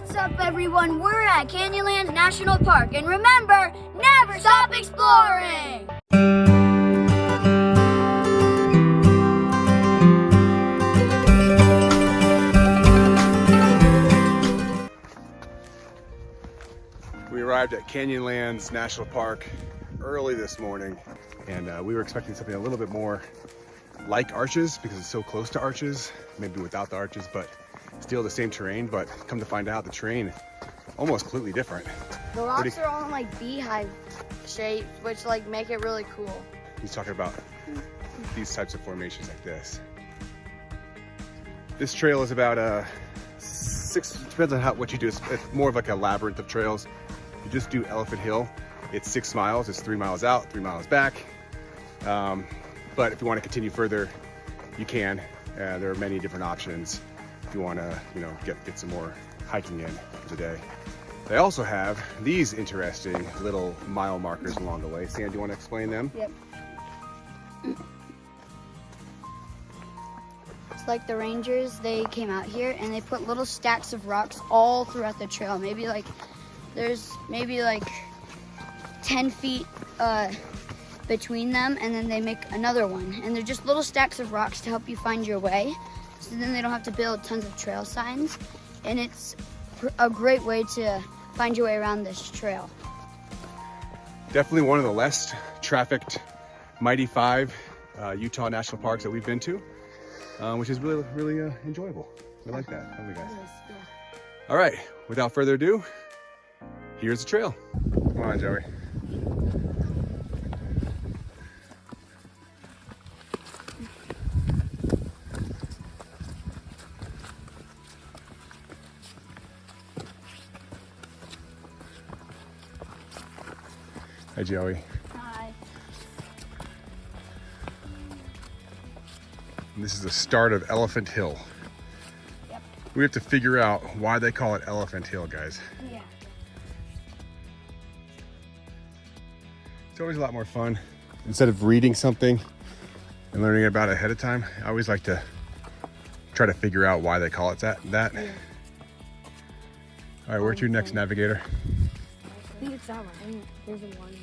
What's up, everyone? We're at Canyonlands National Park, and remember, never stop exploring! We arrived at Canyonlands National Park early this morning, and we were expecting something a little bit more like arches because it's so close to arches, maybe without the arches, but still the same terrain. But come to find out, the terrain almost completely different. The rocks are all like beehive shaped, which like make it really cool. He's talking about these types of formations like this. This trail is about depends on what you do. It's more of like a labyrinth of trails. You just do Elephant Hill, it's 6 miles. It's 3 miles out, 3 miles back. But if you want to continue further, you can. There are many different options if you want to, get some more hiking in for the day. They also have these interesting little mile markers along the way. Sam, do you want to explain them? Yep. It's like the rangers, they came out here and they put little stacks of rocks all throughout the trail. There's maybe 10 feet between them, and then they make another one. And they're just little stacks of rocks to help you find your way. So then they don't have to build tons of trail signs. And it's a great way to find your way around this trail. Definitely one of the less trafficked Mighty 5 Utah national parks that we've been to, which is really, really enjoyable. We like that, don't we, guys? Yeah. All right, without further ado, here's the trail. Come on, Joey. Hi, Joey. Hi. And this is the start of Elephant Hill. Yep. We have to figure out why they call it Elephant Hill, guys. Yeah. It's always a lot more fun. Instead of reading something and learning about it ahead of time, I always like to try to figure out why they call it that. Yeah. All right, where to next, navigator? I think it's that one. I think there's a one.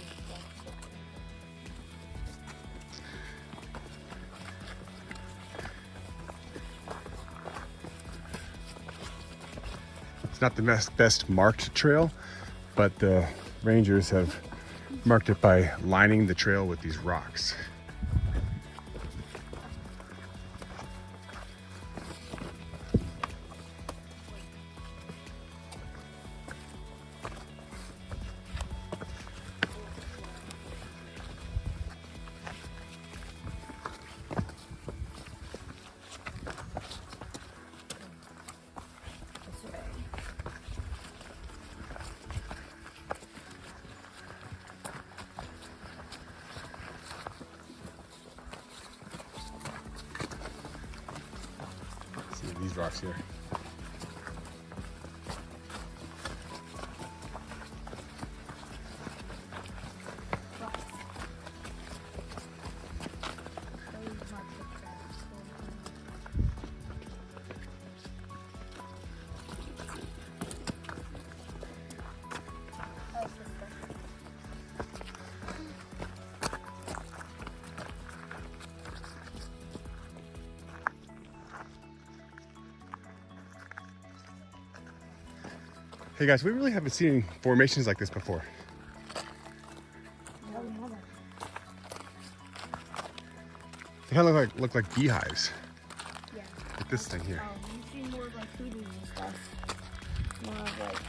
It's not the best marked trail, but the rangers have marked it by lining the trail with these rocks. These rocks here. Hey guys, we really haven't seen formations like this before. No, we haven't. They kind of look like beehives. Yeah. Like this thing here. We've seen more of like food and stuff. More of like.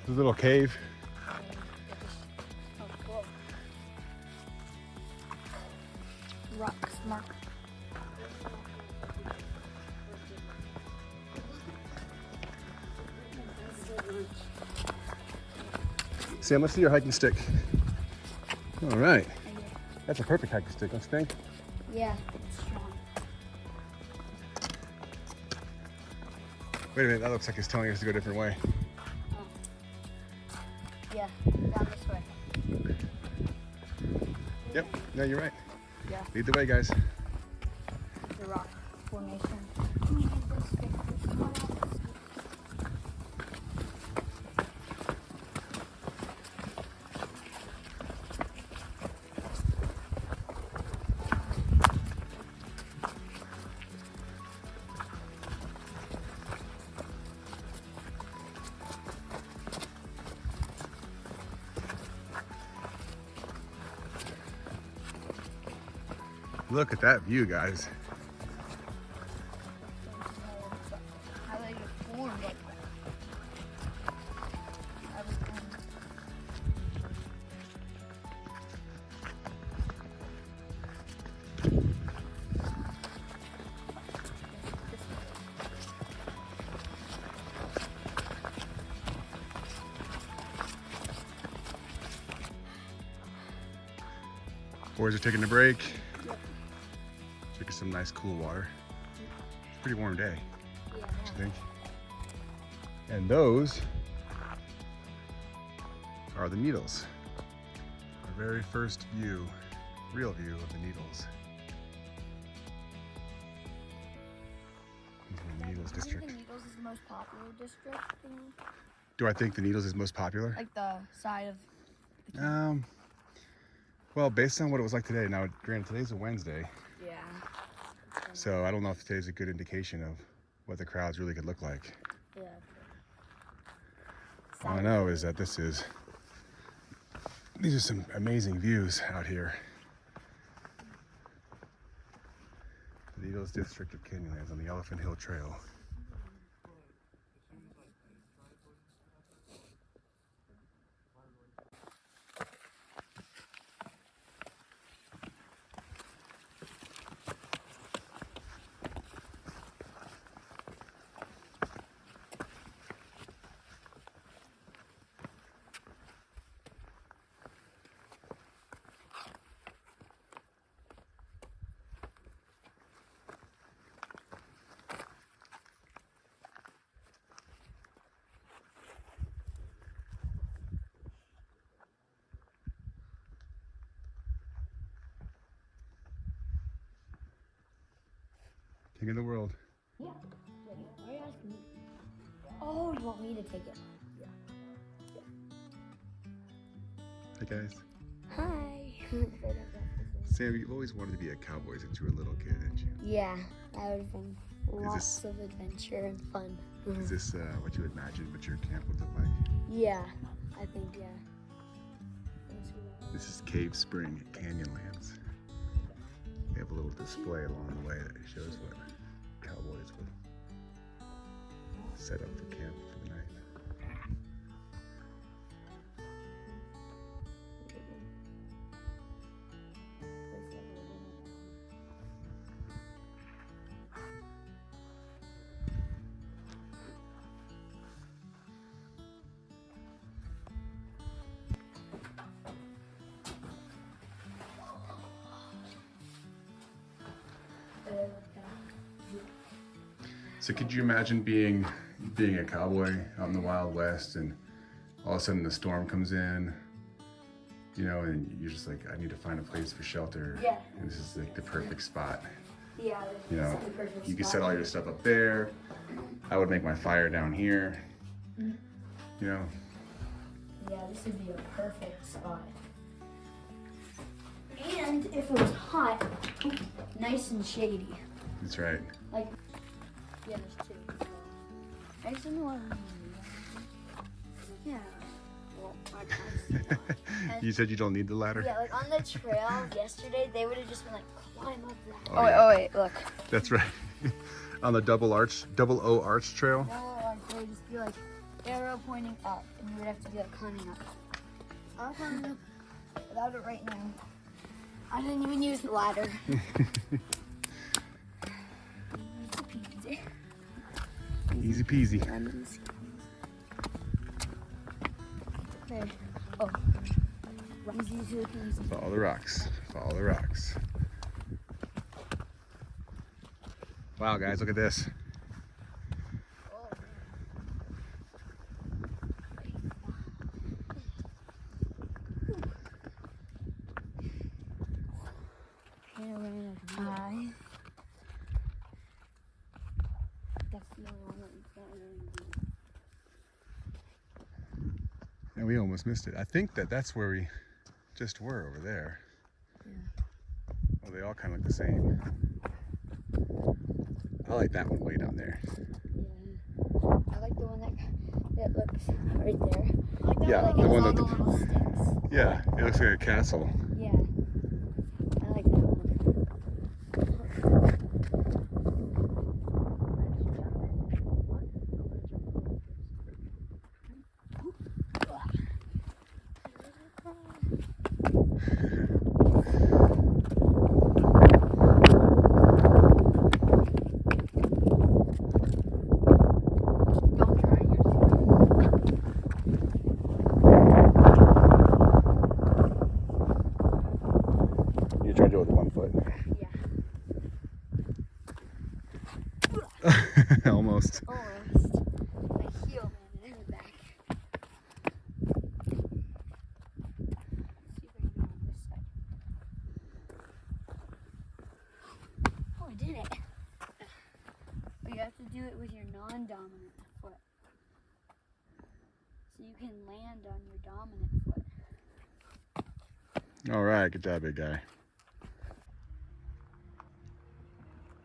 This little cave. Oh, cool. Rocks mark. Sam, let's see your hiking stick. All right. That's a perfect hiking stick, don't you think? Yeah, it's strong. Wait a minute, that looks like it's telling us to go a different way. Yeah, down this way. Yep, no, you're right. Yeah. Lead the way, guys. The rock formation. Look at that view, guys. How they get formed like that. I was Boys are taking a break. Drinking some nice cool water. It's a pretty warm day, yeah. don't you think? And those are the Needles. Our very first view, real view of the Needles. These are the Needles I think district. the Needles is the most popular district thing. Do I think the Needles is most popular? Like the side of the camp. Well, based on what it was like today, now granted today's a Wednesday, Yeah. so I don't know if today's a good indication of what the crowds really could look like. Yeah. All I know is that these are some amazing views out here. The Needles district of Canyonlands on the Elephant Hill Trail. King of the world. Yeah. Wait, are you asking me? Oh, you want me to take it? Yeah. Hi guys. Hi. Sam, you've always wanted to be a cowboy since you were a little kid, didn't you? Yeah, that would have been lots this- of adventure and fun. Is this what you imagined what your camp would look like? Yeah, I think, yeah. This is Cave Spring at Canyonlands. They have a little display along the way that shows what cowboys would set up for camp for the night. So could you imagine being a cowboy out in the Wild West and all of a sudden the storm comes in, you know, and you're just like, I need to find a place for shelter. Yeah. And this is like the perfect spot. Yeah, You know, the perfect you can spot. set all your stuff up there. I would make my fire down here. You know, Yeah, this would be a perfect spot. And if it was hot, nice and shady. that's right. Like, yeah, there's two. I just don't know what Yeah. Well, I can't. You said you don't need the ladder? Yeah, like on the trail yesterday, they would have just been like, climb up that. Oh, yeah. wait, look. That's right. On the double O arch trail. No, like, they would just be like, arrow pointing up, and you would have to be like climbing up. I'm climbing up without it right now. I didn't even use the ladder. Easy peasy. There. Oh. Easy to easy. Follow the rocks. Follow the rocks. Wow, guys, look at this. Oh, man. That's the only one that's not really deep. And we almost missed it. I think that's where we just were over there. Yeah. Oh, they all kind of look the same. I like that one way down there. Yeah. I like the one that looks right there. I like that Yeah, one the that one has all that- the little sticks. Yeah, it looks like a castle. Yeah. I like that one. Don't try yours. You try to do it with 1 foot. Yeah. Almost. Almost. My heel landed in the back. Let's see if I can go on this side. Oh, I did it. But you have to do it with your non-dominant foot. So you can land on your dominant foot. All right, good job, big guy.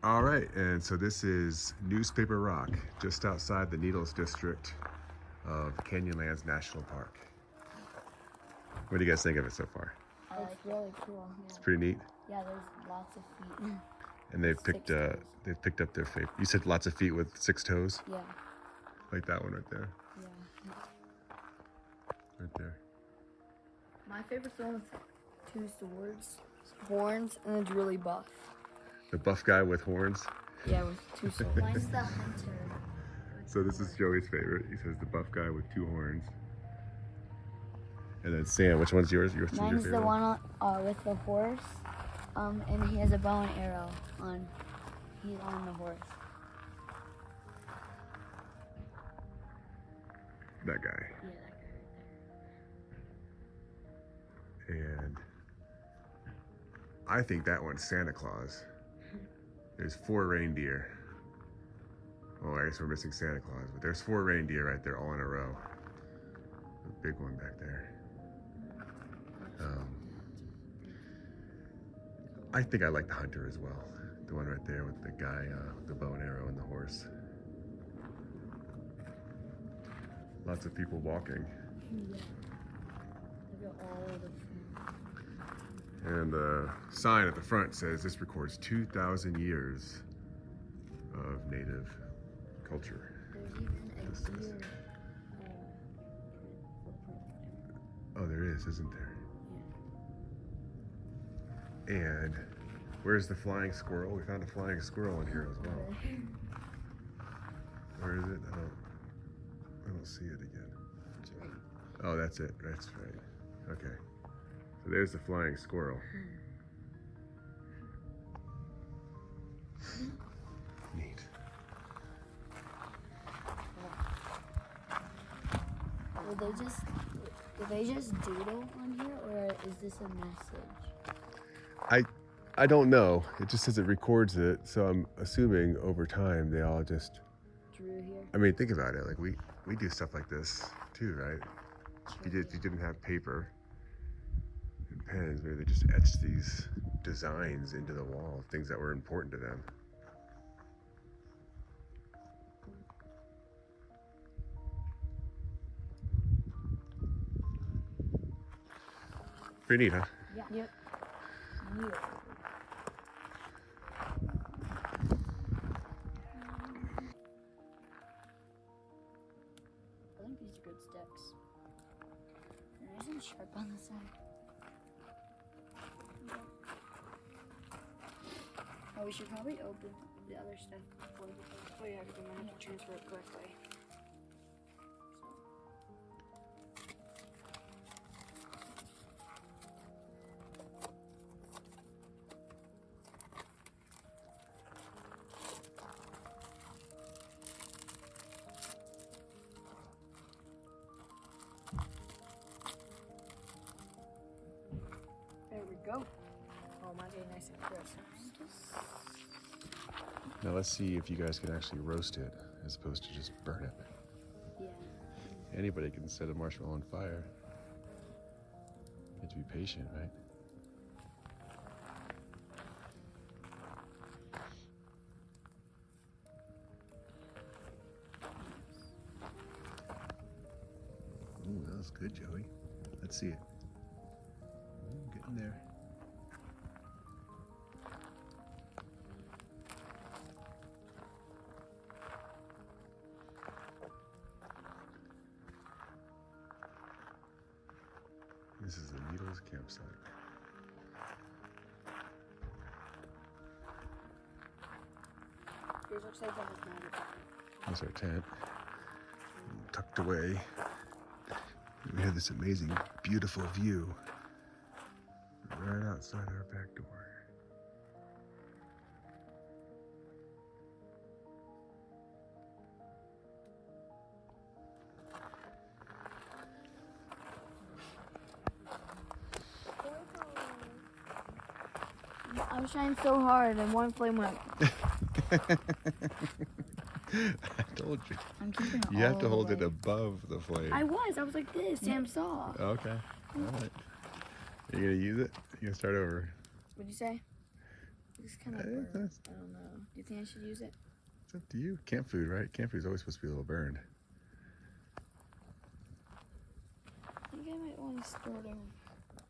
All right, and so this is Newspaper Rock, just outside the Needles District of Canyonlands National Park. What do you guys think of it so far? It's really cool. It's pretty neat. Yeah, there's lots of feet. And they've 6 picked toes. they've picked up their favorite. You said lots of feet with 6 toes, Yeah, like that one right there, yeah. right there. My favorite's the one with 2 swords, horns, and it's really buff. The buff guy with horns. Yeah, with 2 swords. Mine's the hunter. So this is Joey's favorite. He says the buff guy with 2 horns. And then Sam, which one's yours? Yours is your Mine's favorite? the one with the horse, and he has a bow and arrow on. He's on the horse. That guy. Yeah, that guy right there. And I think that one's Santa Claus. There's 4 reindeer. Oh, I guess we're missing Santa Claus, but there's 4 reindeer right there, all in a row. A big one back there. I think I like the hunter as well. The one right there with the guy, the bow and arrow and the horse. Lots of people walking. Yeah. Look at all of the. And the sign at the front says this records 2,000 years of native culture. There's even a deer. Footprint. Oh, there is, isn't there? Yeah. And where's the flying squirrel? We found a flying squirrel in here as well. Where is it? I don't see it again. Oh, that's it. That's right. Okay. So there's the flying squirrel. Neat. Did they just doodle on here, or is this a message? I don't know. It just says it records it, so I'm assuming over time they all just. Drew here. I mean, think about it. Like we do stuff like this too, right? If you didn't have paper and pens, maybe they just etched these designs into the wall, things that were important to them. Pretty neat, huh? Yeah. Yep. I think these are good steps. They're nice and sharp on the side. Oh, we should probably open the other stuff before we go. Oh yeah, because I have to transfer it correctly. mine's getting nice and crisp. Now let's see if you guys can actually roast it as opposed to just burn it. Yeah. Anybody can set a marshmallow on fire. You have to be patient, right? Ooh, that was good, Joey. Let's see it. Ooh, get in there. This is the Needles campsite. Here's looks like that has magic. That's our tent. Tucked away. We have this amazing, beautiful view right outside our back door. I was trying so hard and one flame went. I told you. I'm keeping it You have to all hold the it way. above the flame. I was like this. Sam saw. Okay. All right. You gonna use it? You gonna start over? What'd you say? It's kind of Eh, burnt. that's- I don't know. Do you think I should use it? It's up to you. Camp food, right? Camp food's always supposed to be a little burned. I think I might want to start over.